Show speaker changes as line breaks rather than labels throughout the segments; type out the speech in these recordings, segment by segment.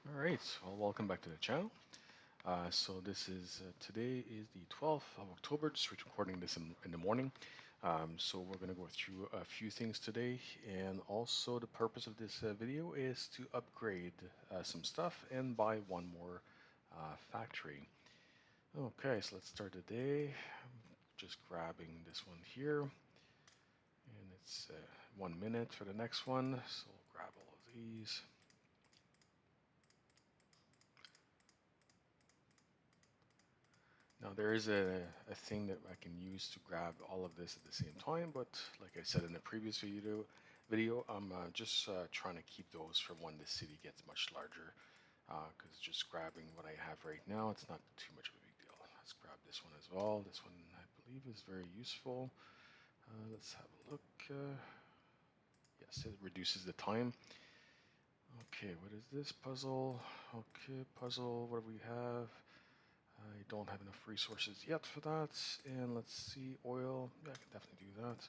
All right, well, welcome back to the channel. So this is today is the 12th of October. Just recording this in the morning. So we're going to go through a few things today, and also the purpose of this video is to upgrade some stuff and buy one more factory. Okay, so let's start the day. Just grabbing this one here, and it's 1 minute for the next one. So we'll grab all of these. Now there is a thing that I can use to grab all of this at the same time, but like I said in the previous video, I'm just trying to keep those for when the city gets much larger, because just grabbing what I have right now, it's not too much of a big deal. Let's grab this one as well. This one I believe is very useful. Let's have a look. Yes, it reduces the time. Okay, what is this puzzle? Okay, puzzle, what do we have? I don't have enough resources yet for that. And let's see, oil. Yeah, I can definitely do that.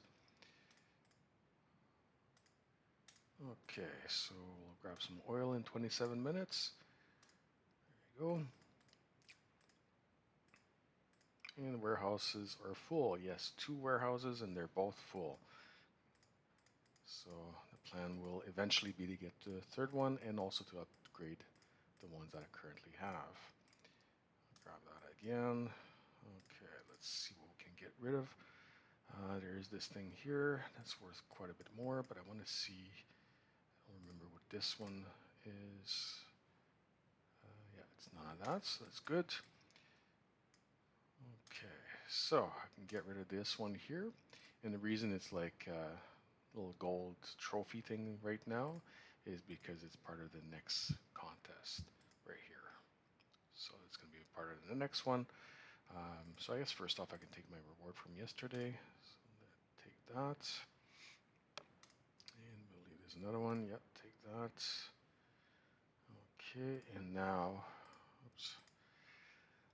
Okay, so we'll grab some oil in 27 minutes. There you go. And the warehouses are full. Yes, two warehouses and they're both full. So the plan will eventually be to get the third one and also to upgrade the ones that I currently have. Grab that again. Okay, let's see what we can get rid of. There's this thing here that's worth quite a bit more, but I want to see, I don't remember what this one is. Yeah, it's none of that, so that's good. Okay, so I can get rid of this one here. And the reason it's like a little gold trophy thing right now is because it's part of the next contest right here. So it's going to be a part of the next one. So I guess first off I can take my reward from yesterday. So take that. And we'll leave there's another one. Yep, take that. Okay, and now, oops.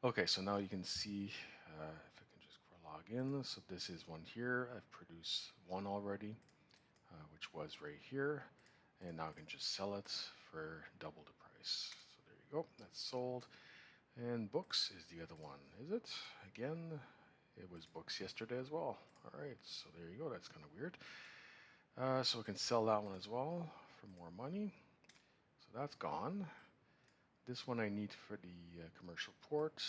Okay, so now you can see, if I can just log in. So this is one here. I've produced one already, which was right here. And now I can just sell it for double the price. So there you go, that's sold. And books is the other one, is it? Again, it was books yesterday as well. All right, so there you go, that's kind of weird. So we can sell that one as well for more money. So that's gone. This one I need for the commercial port.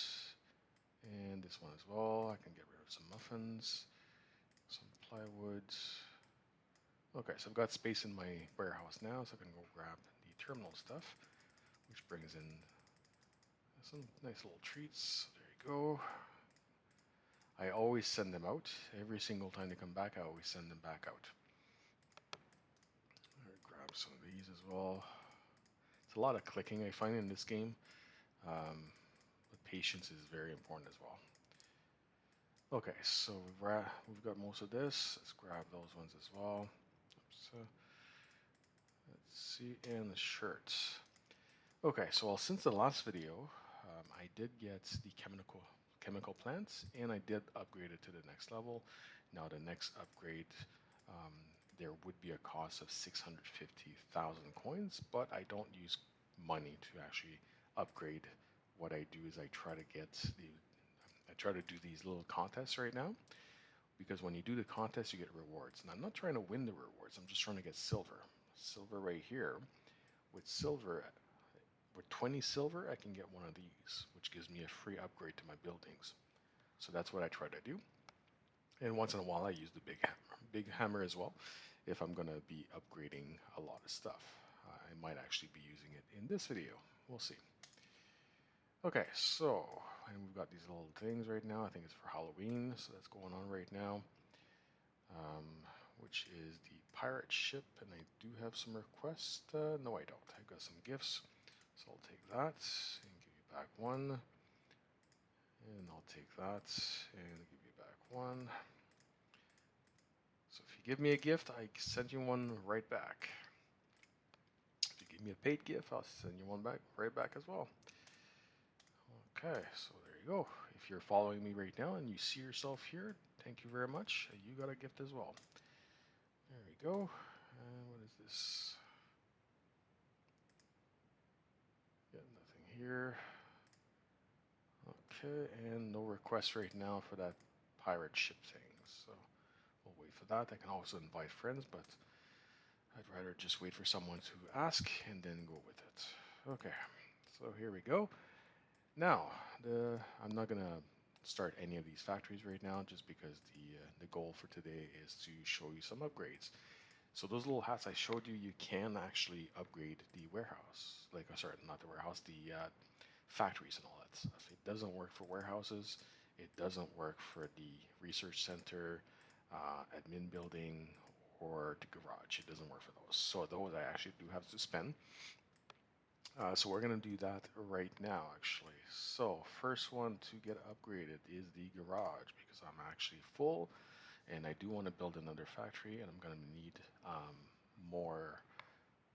And this one as well. I can get rid of some muffins, some plywood. Okay, so I've got space in my warehouse now, so I can go grab the terminal stuff, which brings in some nice little treats. So there you go. I always send them out. Every single time they come back, I always send them back out. Grab some of these as well. It's a lot of clicking I find in this game. But patience is very important as well. Okay, so we've got most of this. Let's grab those ones as well. Oops, let's see, and the shirts. Okay, so since the last video, I did get the chemical plants, and I did upgrade it to the next level. Now the next upgrade, there would be a cost of 650,000 coins, but I don't use money to actually upgrade. What I do is I try to do these little contests right now, because when you do the contest, you get rewards. And I'm not trying to win the rewards. I'm just trying to get silver. Silver right here. With silver, with 20 silver, I can get one of these, which gives me a free upgrade to my buildings. So that's what I try to do. And once in a while, I use the big hammer as well, if I'm going to be upgrading a lot of stuff. I might actually be using it in this video. We'll see. Okay, so, and we've got these little things right now. I think it's for Halloween, so that's going on right now. Which is the pirate ship, and I do have some requests. No, I don't. I've got some gifts, so I'll take that and give you back one. And I'll take that and give you back one. So if you give me a gift, I send you one right back. If you give me a paid gift, I'll send you one back right back as well. Okay, so there you go. If you're following me right now and you see yourself here, thank you very much. You got a gift as well. There we go. And what is this? here. Okay, and no request right now for that pirate ship thing. So we'll wait for that. I can also invite friends, but I'd rather just wait for someone to ask and then go with it. Okay, so here we go. Now, I'm not gonna start any of these factories right now, just because the goal for today is to show you some upgrades. So those little hats I showed you, you can actually upgrade the warehouse. Like, sorry, not the warehouse, the factories and all that stuff. It doesn't work for warehouses. It doesn't work for the research center, admin building, or the garage. It doesn't work for those. So those I actually do have to spend. So we're going to do that right now, actually. So first one to get upgraded is the garage, because I'm actually full and I do want to build another factory, and I'm going to need more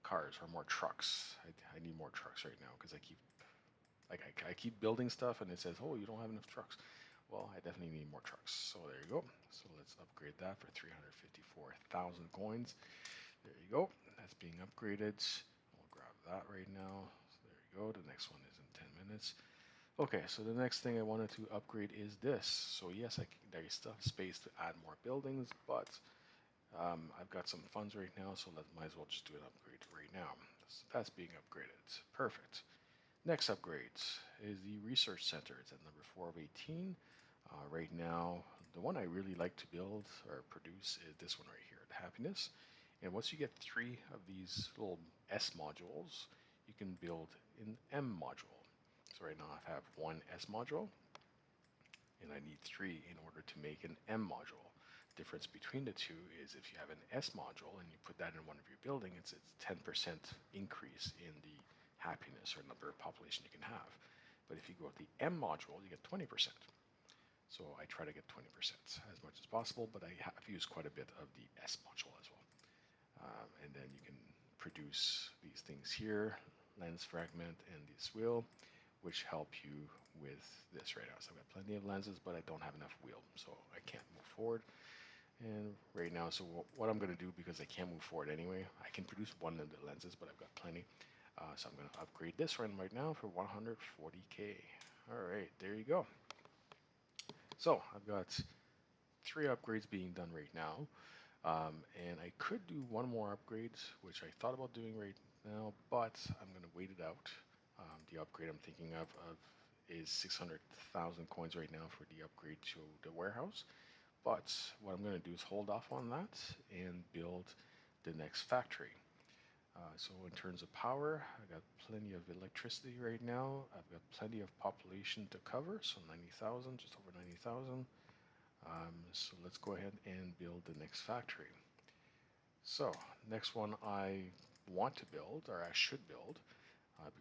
cars or more trucks. I need more trucks right now because I keep building stuff and it says, oh, you don't have enough trucks. Well, I definitely need more trucks. So there you go. So let's upgrade that for 354,000 coins. There you go. That's being upgraded. We'll grab that right now. So there you go. The next one is in 10 minutes. Okay, so the next thing I wanted to upgrade is this. So yes, there is still space to add more buildings, but I've got some funds right now, so might as well just do an upgrade right now. So that's being upgraded. Perfect. Next upgrade is the research center. It's at number 4 of 18. Right now, the one I really like to build or produce is this one right here, the happiness. And once you get 3 of these little S modules, you can build an M module. So right now I have 1 S module, and I need 3 in order to make an M module. Difference between the two is if you have an S module and you put that in one of your buildings, it's 10% increase in the happiness or number of population you can have. But if you go with the M module, you get 20%. So I try to get 20% as much as possible, but I have used quite a bit of the S module as well. And then you can produce these things here, lens fragment and this wheel, which help you with this right now. So I've got plenty of lenses, but I don't have enough wheel, so I can't move forward. And right now, so what I'm going to do, because I can't move forward anyway, I can produce one of the lenses, but I've got plenty. So I'm going to upgrade this one right now for 140K. All right, there you go. So I've got 3 upgrades being done right now. And I could do one more upgrade, which I thought about doing right now, but I'm going to wait it out. The upgrade I'm thinking of is 600,000 coins right now for the upgrade to the warehouse. But what I'm going to do is hold off on that and build the next factory. So in terms of power, I got plenty of electricity right now. I've got plenty of population to cover, so 90,000, just over 90,000. So let's go ahead and build the next factory. So next one I want to build, or I should build,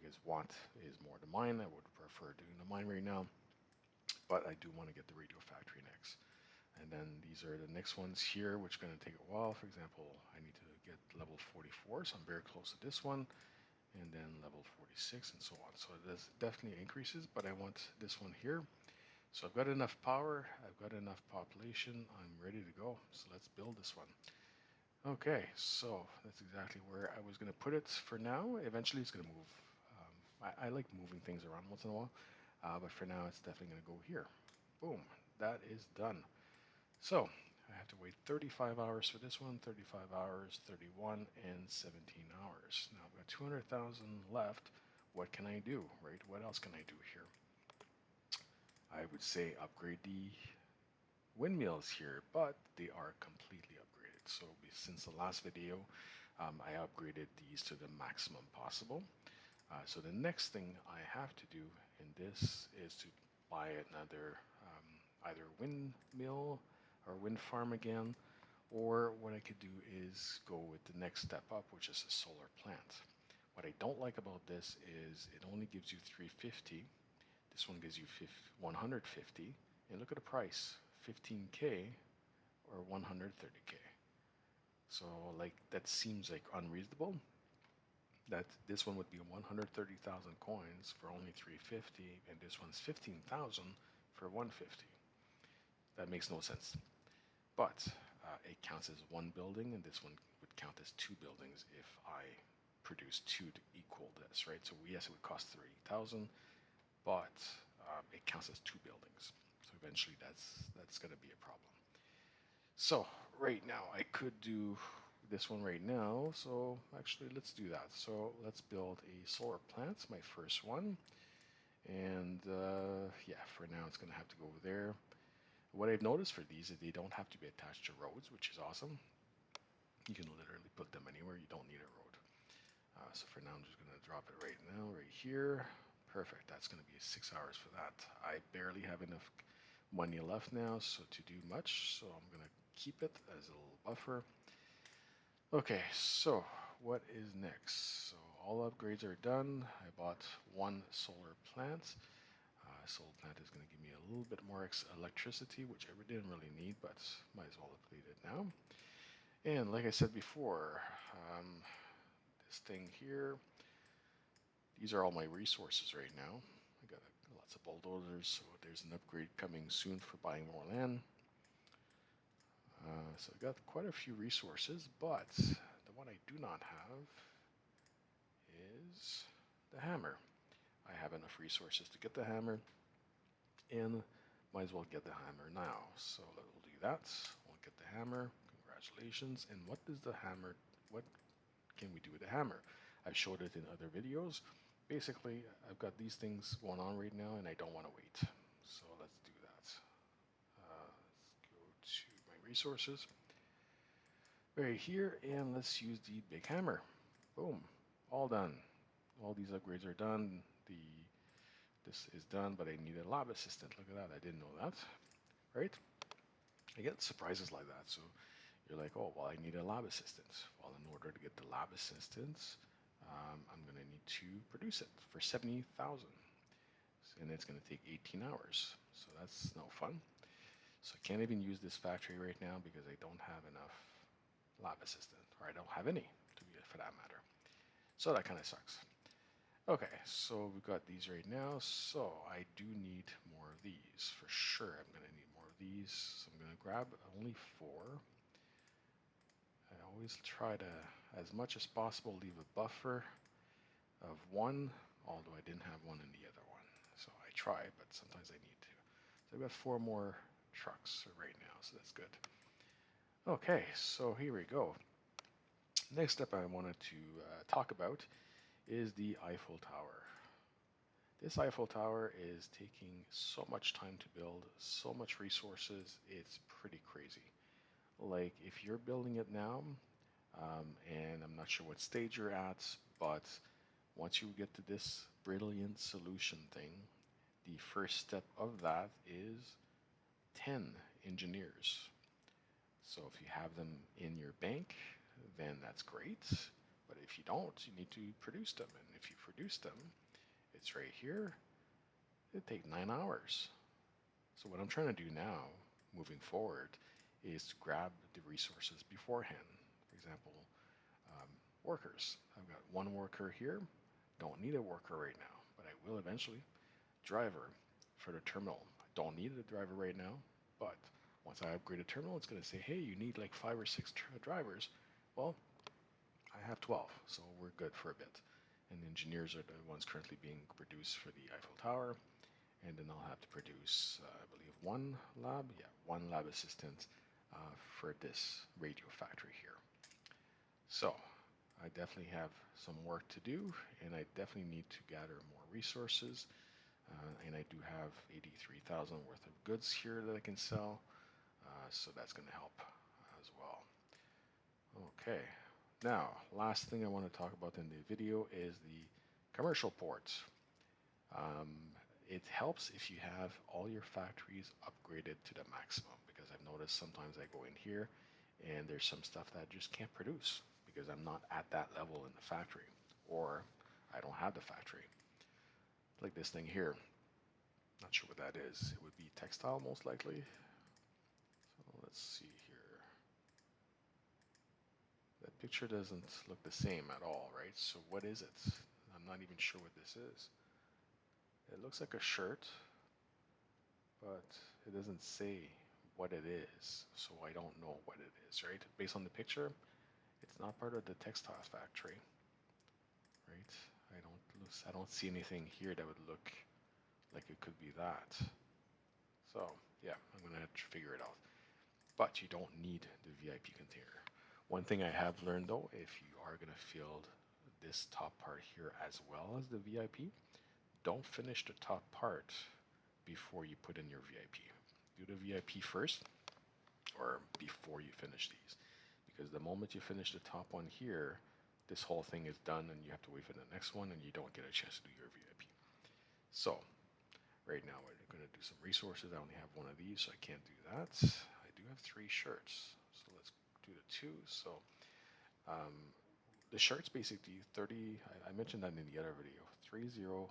because want is more the mine. I would prefer doing the mine right now, but I do want to get the radio factory next. And then these are the next ones here, which are going to take a while. For example, I need to get level 44, so I'm very close to this one, and then level 46 and so on. So this definitely increases, but I want this one here. So I've got enough power, I've got enough population, I'm ready to go. So let's build this one. Okay, so that's exactly where I was going to put it for now. Eventually it's going to move. I like moving things around once in a while, but for now it's definitely going to go here. Boom, that is done. So I have to wait 35 hours for this one, 35 hours, 31, and 17 hours. Now I've got 200,000 left. What can I do, right? What else can I do here? I would say upgrade the windmills here, but they are completely upgraded. So since the last video, I upgraded these to the maximum possible. So the next thing I have to do in this is to buy another either windmill or wind farm again, or what I could do is go with the next step up, which is a solar plant. What I don't like about this is it only gives you 350. This one gives you 150, and look at the price, 15K or 130K. So like that seems like unreasonable. That this one would be 130,000 coins for only 350, and this one's 15,000 for 150. That makes no sense. But it counts as one building, and this one would count as 2 buildings if I produce two to equal this, right? So yes, it would cost 30,000, but it counts as two buildings. So eventually that's going to be a problem. So right now I could do this one right now. So actually let's do that. So let's build a solar plant, my first one. And yeah, for now it's going to have to go over there. What I've noticed for these is they don't have to be attached to roads, which is awesome. You can literally put them anywhere. You don't need a road. So for now, I'm just going to drop it right now, right here. Perfect. That's going to be 6 hours for that. I barely have enough money left now so to do much. So I'm going to keep it as a little buffer. Okay, so what is next? So all upgrades are done. I bought one solar plant. Solar plant is going to give me a little bit more electricity, which I didn't really need, but might as well upgrade it now. And like I said before, this thing here, these are all my resources right now. I got lots of bulldozers, so there's an upgrade coming soon for buying more land. So I got quite a few resources, but the one I do not have is the hammer. I have enough resources to get the hammer, and might as well get the hammer now. So we'll do that. We'll get the hammer. Congratulations. And what does the hammer, what can we do with the hammer? I've showed it in other videos. Basically, I've got these things going on right now and I don't want to wait. So let's do that. Let's go to my resources right here and let's use the big hammer. Boom, all done. All these upgrades are done. This is done, but I need a lab assistant. Look at that, I didn't know that, right? I get surprises like that. So you're like, oh, well, I need a lab assistant. Well, in order to get the lab assistant, I'm going to need to produce it for 70,000. And it's going to take 18 hours. So that's no fun. So I can't even use this factory right now because I don't have enough lab assistant, or I don't have any, for that matter. So that kind of sucks. Okay, so we've got these right now. So I do need more of these. For sure, I'm going to need more of these. So I'm going to grab only 4. I always try to, as much as possible, leave a buffer of 1, although I didn't have one in the other one. So I try, but sometimes I need to. So I've got 4 more trucks right now, so that's good. Okay, so here we go. Next up I wanted to talk about is the Eiffel Tower. This Eiffel Tower is taking so much time to build, so much resources, it's pretty crazy. Like if you're building it now, and I'm not sure what stage you're at, but once you get to this brilliant solution thing, the first step of that is 10 engineers. So if you have them in your bank, then that's great. But if you don't, you need to produce them. And if you produce them, it's right here. It'd take 9 hours. So what I'm trying to do now, moving forward, is to grab the resources beforehand. For example, workers. I've got 1 worker here. Don't need a worker right now, but I will eventually. Driver for the terminal. I don't need a driver right now, but once I upgrade a terminal, it's going to say, hey, you need like 5 or 6 drivers. Well, I have 12, so we're good for a bit. And engineers are the ones currently being produced for the Eiffel Tower. And then I'll have to produce, I believe, 1 lab. Yeah, 1 lab assistant for this radio factory here. So I definitely have some work to do, and I definitely need to gather more resources. And I do have 83,000 worth of goods here that I can sell, so that's going to help as well. Okay, now last thing I want to talk about in the video is the commercial ports. It helps if you have all your factories upgraded to the maximum, because I've noticed sometimes I go in here and there's some stuff that I just can't produce because I'm not at that level in the factory, or I don't have the factory. Like this thing here. Not sure what that is. It would be textile most likely. So let's see here. That picture doesn't look the same at all, right? So what is it? I'm not even sure what this is. It looks like a shirt, but it doesn't say what it is, so I don't know what it is, right? Based on the picture, it's not part of the textile factory. right? I don't see anything here that would look like it could be that. So yeah, I'm gonna have to figure it out. But you don't need the VIP container. One thing I have learned though, if you are gonna fill this top part here as well as the VIP, don't finish the top part before you put in your VIP. Do the VIP first or before you finish these. Because the moment you finish the top one here, this whole thing is done and you have to wait for the next one and you don't get a chance to do your VIP. So right now we're going to do some resources. I only have one of these, so I can't do that. I do have 3 shirts, so let's do the 2. So um, the shirt's basically 30. I mentioned that in the other video. 3014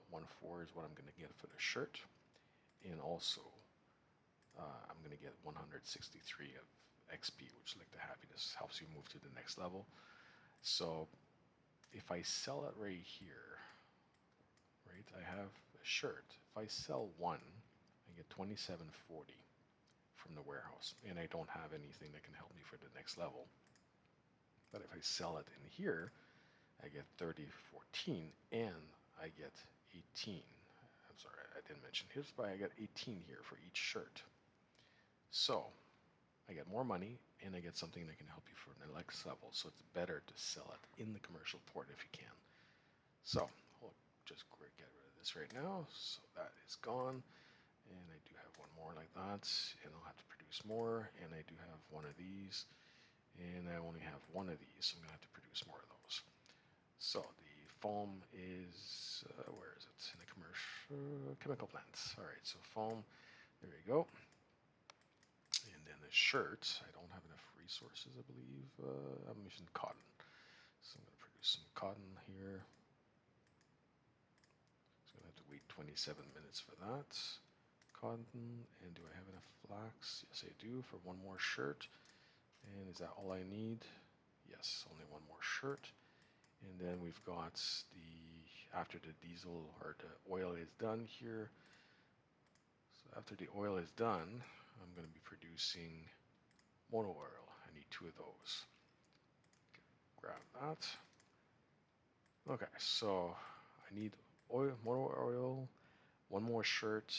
is what I'm going to get for the shirt, and also I'm going to get 163 of XP, which is like the happiness, helps you move to the next level. So if I sell it right here, right, I have a shirt. If I sell one, I get 2740 from the warehouse, and I don't have anything that can help me for the next level. But if I sell it in here, I get 3014, and I get 18. I'm sorry, I didn't mention. Here's why I get 18 here for each shirt. So I get more money, and I get something that can help you for the next level. So it's better to sell it in the commercial port if you can. So I'll just get rid of this right now. So that is gone. And I do have one more like that. And I'll have to produce more. And I do have one of these. And I only have one of these. So I'm going to have to produce more of those. So the foam is, where is it? In the commercial, chemical plants. All right, so foam, there you go. And then the shirt, I don't have enough resources, I believe. I'm using cotton. So I'm going to produce some cotton here. So I'm going to have to wait 27 minutes for that. Cotton, and do I have enough flax? Yes, I do for one more shirt. And is that all I need? Yes, only one more shirt. And then we've got after the diesel or the oil is done here. So after the oil is done, I'm going to be producing motor oil. I need 2 of those. Grab that. Okay, so I need motor oil, one more shirt,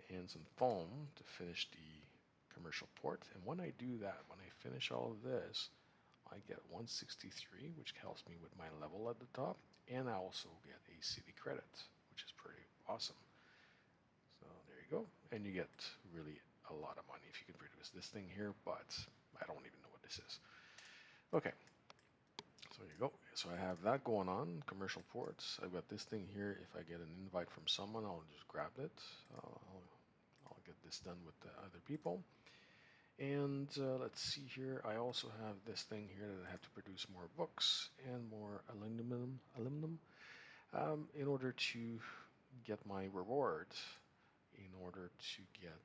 and some foam to finish the commercial port. And when I do that, when I finish all of this, I get 163, which helps me with my level at the top, and I also get a city credit, which is pretty awesome. So there you go, and you get really a lot of money if you can produce this thing here, but I don't even know what this is. Okay, so there you go. So I have that going on, commercial ports. I've got this thing here. If I get an invite from someone, I'll just grab it. I'll get this done with the other people. And let's see here. I also have this thing here that I have to produce more books and more aluminum in order to get my reward, in order to get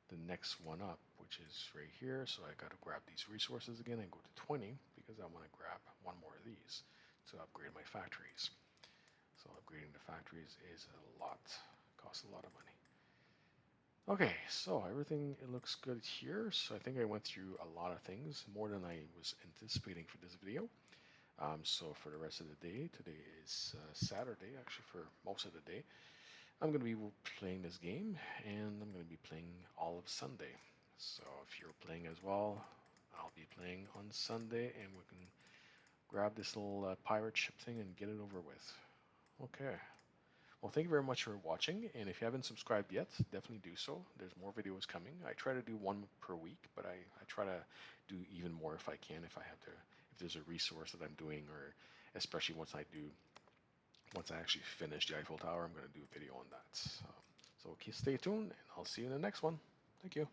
the next one up, which is right here. So I got to grab these resources again and go to 20 because I want to grab one more of these to upgrade my factories. So upgrading the factories is a lot, costs a lot of money. Okay, so everything it looks good here. So I think I went through a lot of things, more than I was anticipating for this video. So for the rest of the day, today is Saturday, actually for most of the day, I'm going to be playing this game, and I'm going to be playing all of Sunday. So if you're playing as well, I'll be playing on Sunday, and we can grab this little pirate ship thing and get it over with. Okay. Well, thank you very much for watching, and if you haven't subscribed yet, definitely do so. There's more videos coming. I try to do one per week, but I try to do even more if I can, if there's a resource that I'm doing, or especially once I actually finish the Eiffel Tower, I'm going to do a video on that. So stay tuned, and I'll see you in the next one. Thank you.